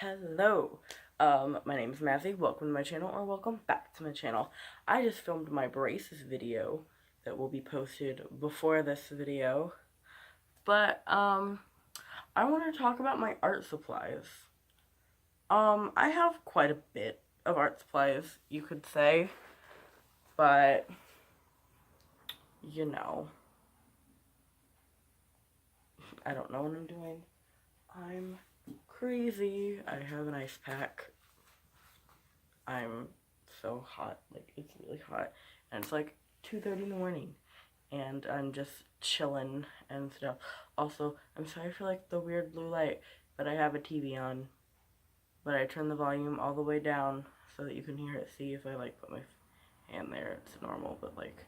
Hello, my name is Mazzy. Welcome to my channel, or welcome back to my channel. I just filmed my braces video that will be posted before this video, but, I want to talk about my art supplies. I have quite a bit of art supplies, you could say, but, you know, I don't know what I'm doing. I'm crazy. I have an ice pack. I'm so hot, like it's really hot, and it's like 2:30 in the morning, and I'm just chilling and stuff. Also, I'm sorry for like the weird blue light, but I have a TV on, but I turn the volume all the way down so that you can hear it. See, if I like put my hand there, it's normal, but like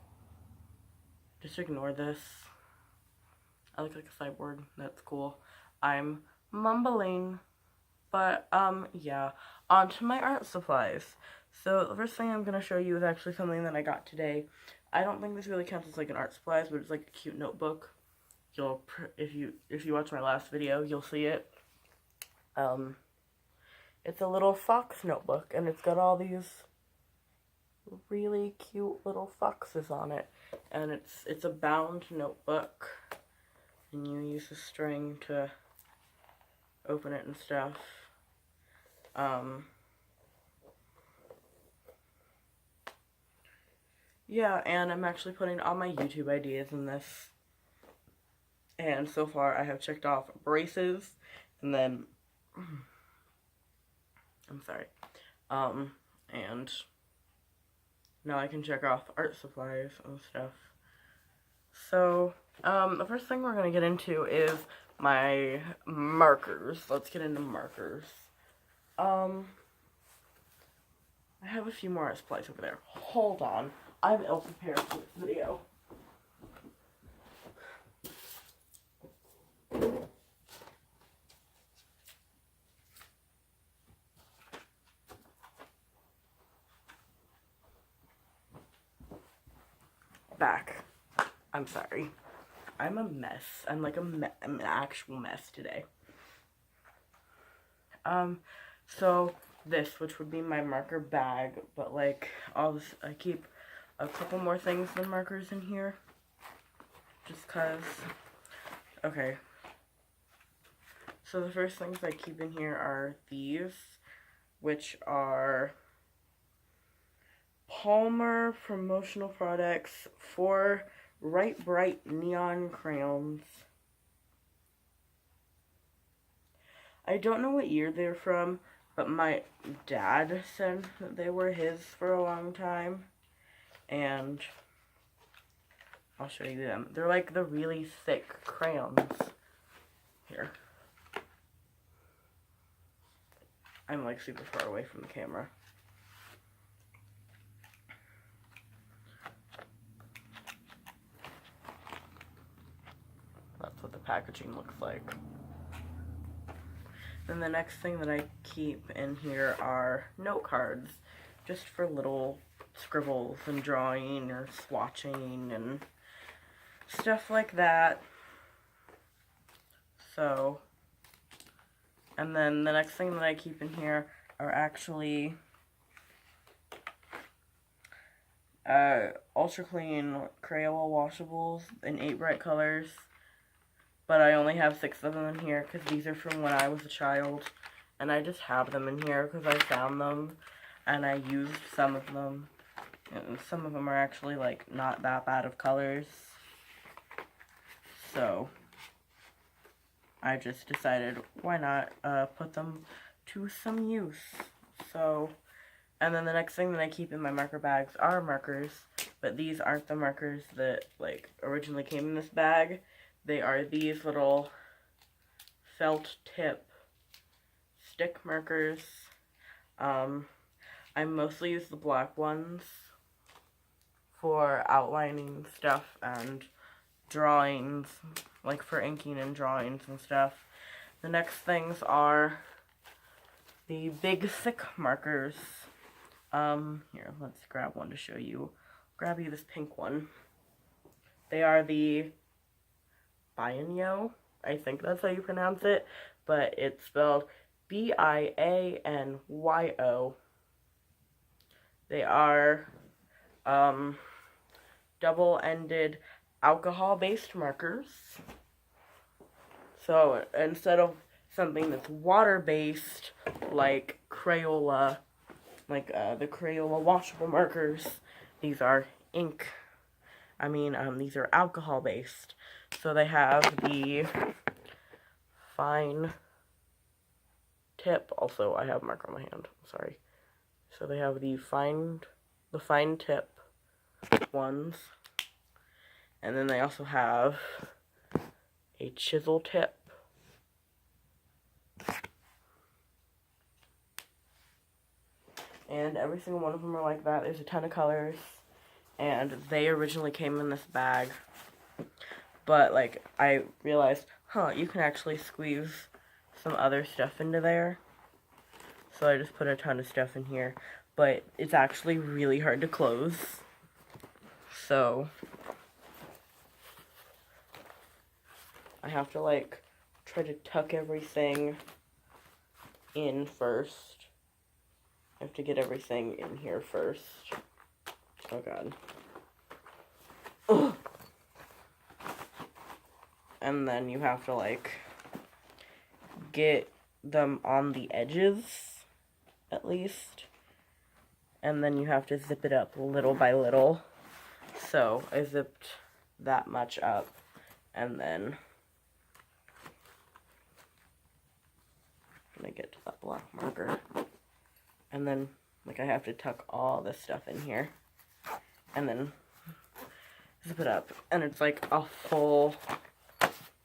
just ignore this. I look like a cyborg. That's cool. I'm mumbling. But, yeah, on to my art supplies. So, the first thing I'm going to show you is actually something that I got today. I don't think this really counts as, like, an art supplies, but it's, like, a cute notebook. If you watch my last video, you'll see it. It's a little fox notebook, and it's got all these really cute little foxes on it. And it's a bound notebook, and you use a string to open it and stuff. Yeah, and I'm actually putting all my YouTube ideas in this. And so far I have checked off braces, and then, I'm sorry, and now I can check off art supplies and stuff. So, the first thing we're going to get into is my markers. Let's get into markers. I have a few more art supplies over there. Hold on. I'm ill prepared for this video. Back. I'm sorry. I'm a mess. I'm like I'm an actual mess today. So this, which would be my marker bag, but like all this, I keep a couple more things than markers in here, just cause. Okay. So the first things I keep in here are these, which are Palmer promotional products for Right Bright neon crayons. I don't know what year they're from, but my dad said that they were his for a long time, and I'll show you them. They're like the really thick crayons. Here. I'm like super far away from the camera. That's what the packaging looks like. Then the next thing that I keep in here are note cards, just for little scribbles and drawing or swatching and stuff like that. So, and then the next thing that I keep in here are actually Ultra Clean Crayola washables in 8 bright colors. But I only have 6 of them in here because these are from when I was a child. And I just have them in here because I found them and I used some of them. And some of them are actually like not that bad of colors. So I just decided why not put them to some use. So, and then the next thing that I keep in my marker bags are markers. But these aren't the markers that like originally came in this bag. They are these little felt tip stick markers. I mostly use the black ones for outlining stuff and drawings, like for inking and drawings and stuff. The next things are the big thick markers. Here, let's grab one to show you. Grab you this pink one. They are the Bienyo, I think that's how you pronounce it, but it's spelled Bianyo. They are double-ended alcohol-based markers. So instead of something that's water-based, like Crayola, like the Crayola washable markers, these are ink. These are alcohol-based. So they have the fine tip. Also, I have a marker on my hand. Sorry. So they have the fine tip ones, and then they also have a chisel tip. And every single one of them are like that. There's a ton of colors, and they originally came in this bag. But, like, I realized, you can actually squeeze some other stuff into there. So I just put a ton of stuff in here. But it's actually really hard to close. So I have to, like, try to tuck everything in first. I have to get everything in here first. Oh, God. Ugh. And then you have to, like, get them on the edges, at least. And then you have to zip it up little by little. So I zipped that much up, and then I'm gonna get to that black marker. And then, like, I have to tuck all this stuff in here, and then zip it up. And it's like a full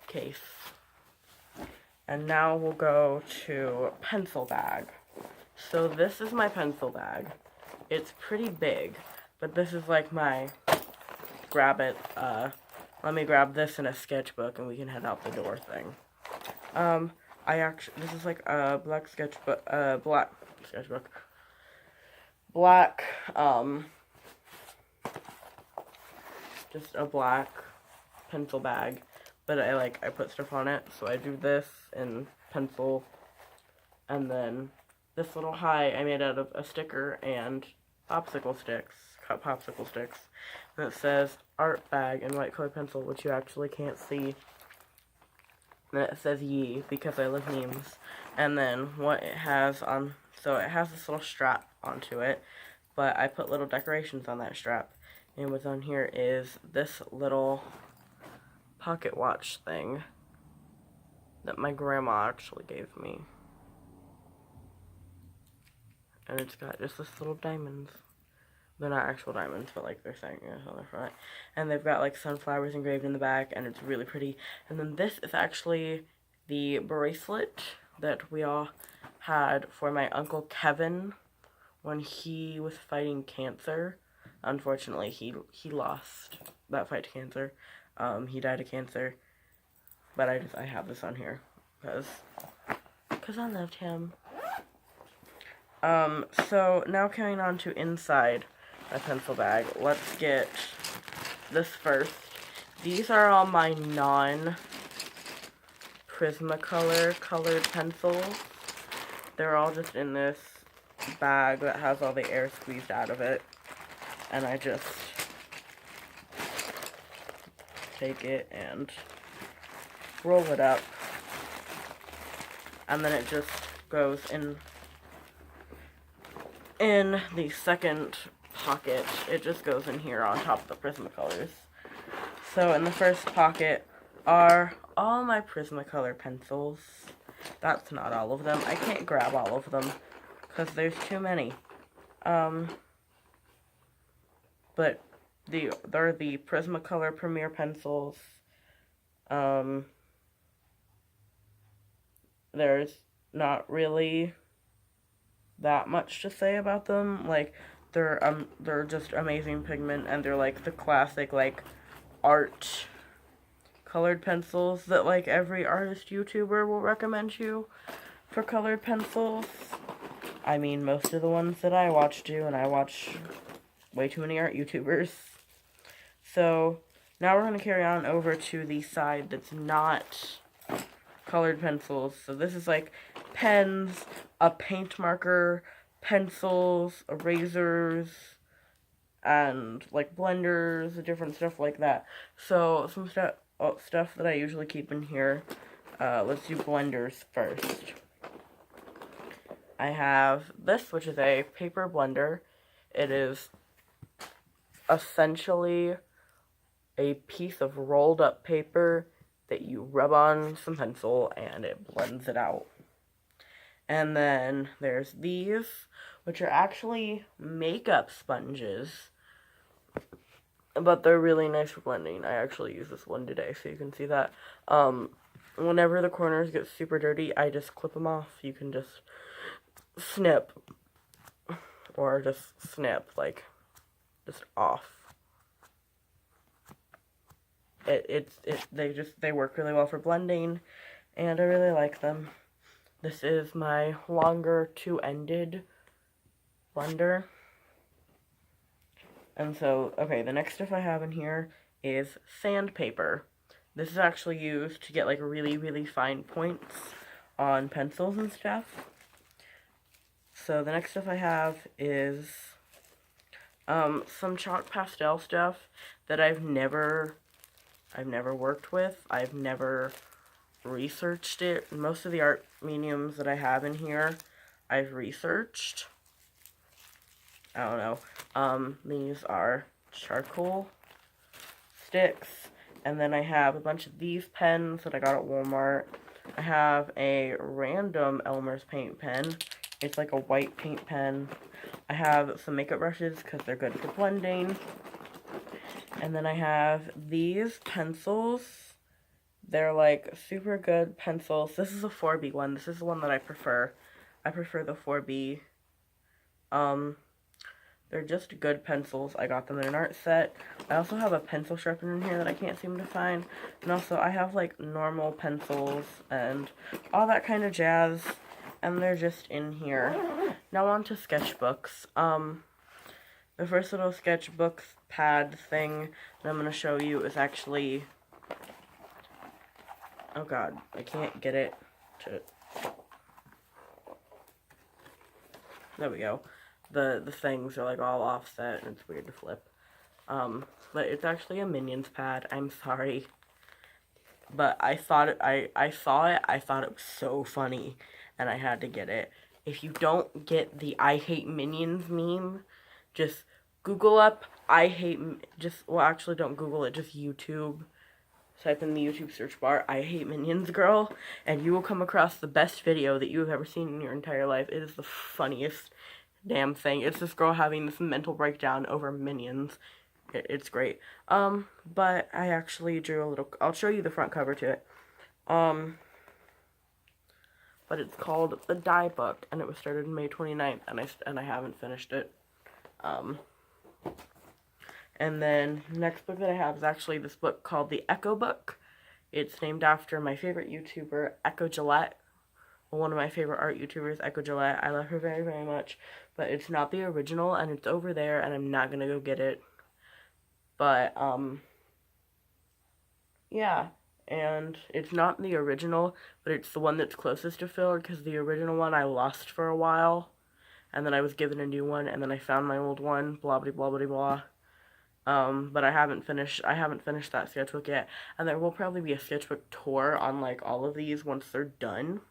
case. And now we'll go to pencil bag. So this is my pencil bag. It's pretty big, but this is like my grab it, let me grab this in a sketchbook and we can head out the door thing. This is like a black sketchbook, just a black pencil bag, but I put stuff on it, so I do this in pencil, and then this little high I made out of a sticker and popsicle sticks, cut popsicle sticks, and it says art bag in white colored pencil, which you actually can't see. And it says ye, because I love memes. And then what it has on, so it has this little strap onto it, but I put little decorations on that strap. And what's on here is this little pocket watch thing that my grandma actually gave me. And it's got just this little diamonds. They're not actual diamonds, but like they're saying on the front. And they've got like sunflowers engraved in the back, and it's really pretty. And then this is actually the bracelet that we all had for my Uncle Kevin when he was fighting cancer. Unfortunately, he lost that fight to cancer. He died of cancer. But I have this on here because I loved him. So now coming on to inside my pencil bag, let's get this first. These are all my non-Prismacolor colored pencils. They're all just in this bag that has all the air squeezed out of it. And I just take it and roll it up. And then it just goes in the second pocket. It just goes in here on top of the Prismacolors. So in the first pocket are all my Prismacolor pencils. That's not all of them. I can't grab all of them because there's too many. But they're the Prismacolor Premier pencils. There's not really that much to say about them. Like, they're just amazing pigment, and they're like the classic like art colored pencils that like every artist YouTuber will recommend you for colored pencils. I mean, most of the ones that I watch do, and I watch way too many art YouTubers. So now we're going to carry on over to the side that's not colored pencils. So this is like pens, a paint marker, pencils, erasers, and like blenders, different stuff like that. So some stuff that I usually keep in here. Let's do blenders first. I have this, which is a paper blender. It is essentially a piece of rolled up paper that you rub on some pencil and it blends it out. And then there's these, which are actually makeup sponges, but they're really nice for blending. I actually use this one today, so you can see that. Whenever the corners get super dirty, I just clip them off. You can just snip, or just snip, like, just off. They work really well for blending, and I really like them. This is my longer two-ended blender. And so, okay, the next stuff I have in here is sandpaper. This is actually used to get like really, really fine points on pencils and stuff. So the next stuff I have is some chalk pastel stuff that I've never worked with. I've never researched it. Most of the art mediums that I have in here, I've researched. I don't know. These are charcoal sticks. And then I have a bunch of these pens that I got at Walmart. I have a random Elmer's paint pen. It's like a white paint pen. I have some makeup brushes because they're good for blending. And then I have these pencils. They're like super good pencils. This is a 4B one. This is the one that I prefer. I prefer the 4B. They're just good pencils. I got them in an art set. I also have a pencil sharpener in here that I can't seem to find. And also I have like normal pencils and all that kind of jazz. And they're just in here. Now on to sketchbooks. The first little sketchbook pad thing that I'm going to show you is actually... Oh god, I can't get it to... There we go. The things are like all offset and it's weird to flip. But it's actually a Minions pad. I'm sorry. But I thought it, I saw it, I thought it was so funny, and I had to get it. If you don't get the I hate Minions meme, just Google up well actually don't Google it, just YouTube. Type in the YouTube search bar, I hate Minions girl, and you will come across the best video that you have ever seen in your entire life. It is the funniest damn thing. It's this girl having this mental breakdown over Minions. It's great. But I actually drew a little... I'll show you the front cover to it. But it's called The Die Book, and it was started May 29th, and I haven't finished it. And then next book that I have is actually this book called The Echo Book. It's named after my favorite YouTuber, Echo Gillette. One of my favorite art YouTubers, Echo Gillette. I love her very, very much. But it's not the original, and it's over there, and I'm not gonna go get it. But, yeah. And it's not the original, but it's the one that's closest to Phil, because the original one I lost for a while. And then I was given a new one, and then I found my old one, blah, blah, blah, blah, blah. But I haven't finished that sketchbook yet. And there will probably be a sketchbook tour on, like, all of these once they're done.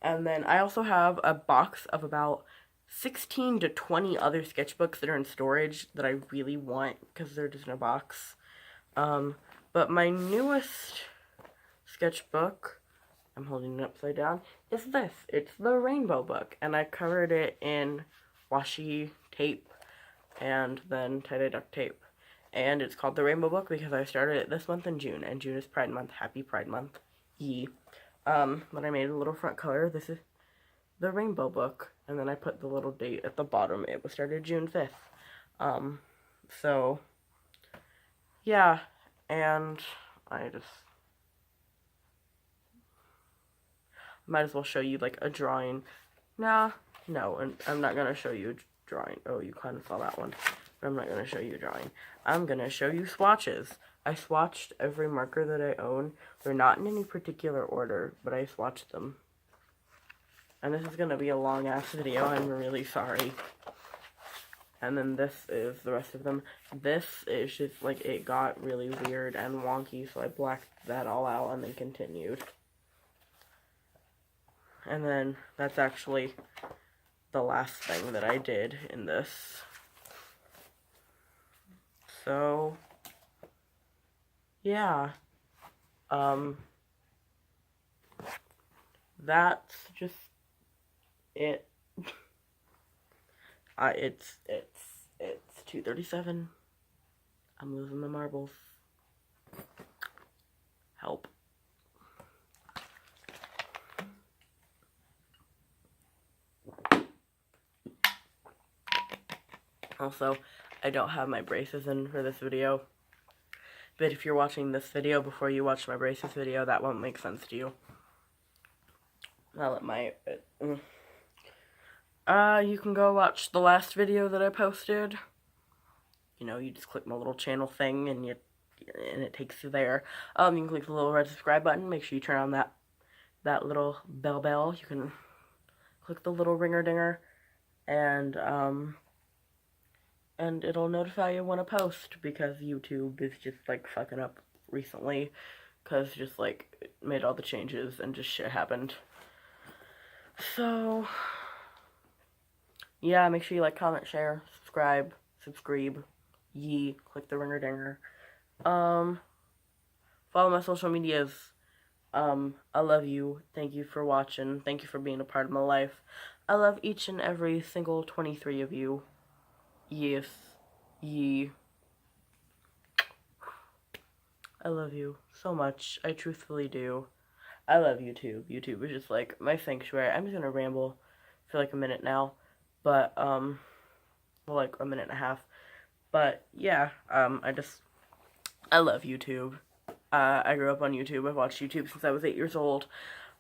And then I also have a box of about 16 to 20 other sketchbooks that are in storage that I really want because they're just in a box. But my newest sketchbook, I'm holding it upside down, is this. It's the Rainbow Book, and I covered it in washi tape and then tie-dye duct tape. And it's called the Rainbow Book because I started it this month in June, and June is Pride Month. Happy Pride Month. Yee. But I made a little front cover. This is the Rainbow Book, and then I put the little date at the bottom. It was started June 5th. So, yeah, and I just might as well show you, like, a drawing. No, and I'm not gonna show you a drawing. Oh, you kind of saw that one. But I'm not gonna show you a drawing. I'm gonna show you swatches. I swatched every marker that I own. They're not in any particular order, but I swatched them. And this is going to be a long-ass video. I'm really sorry. And then this is the rest of them. This is just, like, it got really weird and wonky, so I blacked that all out and then continued. And then that's actually the last thing that I did in this. So, yeah. That's just it. It's 2:37. I'm losing my marbles. Help. Also, I don't have my braces in for this video. But if you're watching this video before you watch my braces video, that won't make sense to you. I'll let my... you can go watch the last video that I posted. You know, you just click my little channel thing and it takes you there. You can click the little red subscribe button. Make sure you turn on that little bell. You can click the little ringer dinger and it'll notify you when I post, because YouTube is just like fucking up recently, because just like it made all the changes and just shit happened. So yeah, make sure you like, comment, share, subscribe, click the ringer dinger. Follow my social medias. I love you. Thank you for watching. Thank you for being a part of my life. I love each and every single 23 of you. Yes. Ye. I love you so much. I truthfully do. I love YouTube. YouTube is just like my sanctuary. I'm just gonna ramble for like a minute now. But, well, like a minute and a half. But, yeah, I love YouTube. I grew up on YouTube. I've watched YouTube since I was 8 years old.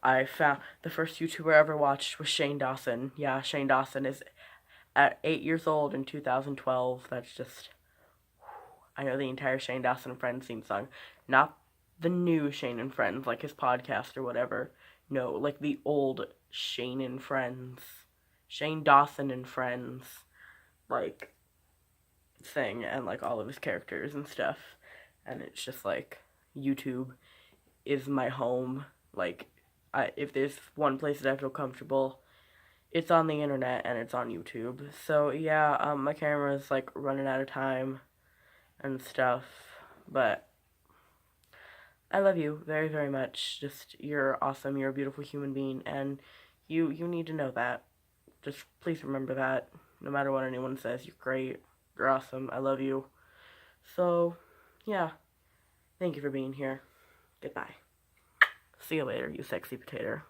I found the first YouTuber I ever watched was Shane Dawson. Yeah, Shane Dawson is at 8 years old in 2012. That's just, I know the entire Shane Dawson and Friends theme song. Not the new Shane and Friends, like his podcast or whatever. No, like the old Shane and Friends. Shane Dawson and Friends, like, thing, and like all of his characters and stuff. And it's just like, YouTube is my home. Like, if there's one place that I feel comfortable, it's on the internet and it's on YouTube. So yeah, my camera's like running out of time and stuff, but I love you very, very much. Just, you're awesome. You're a beautiful human being, and you need to know that. Just please remember that. No matter what anyone says, you're great. You're awesome. I love you. So, yeah. Thank you for being here. Goodbye. See you later, you sexy potato.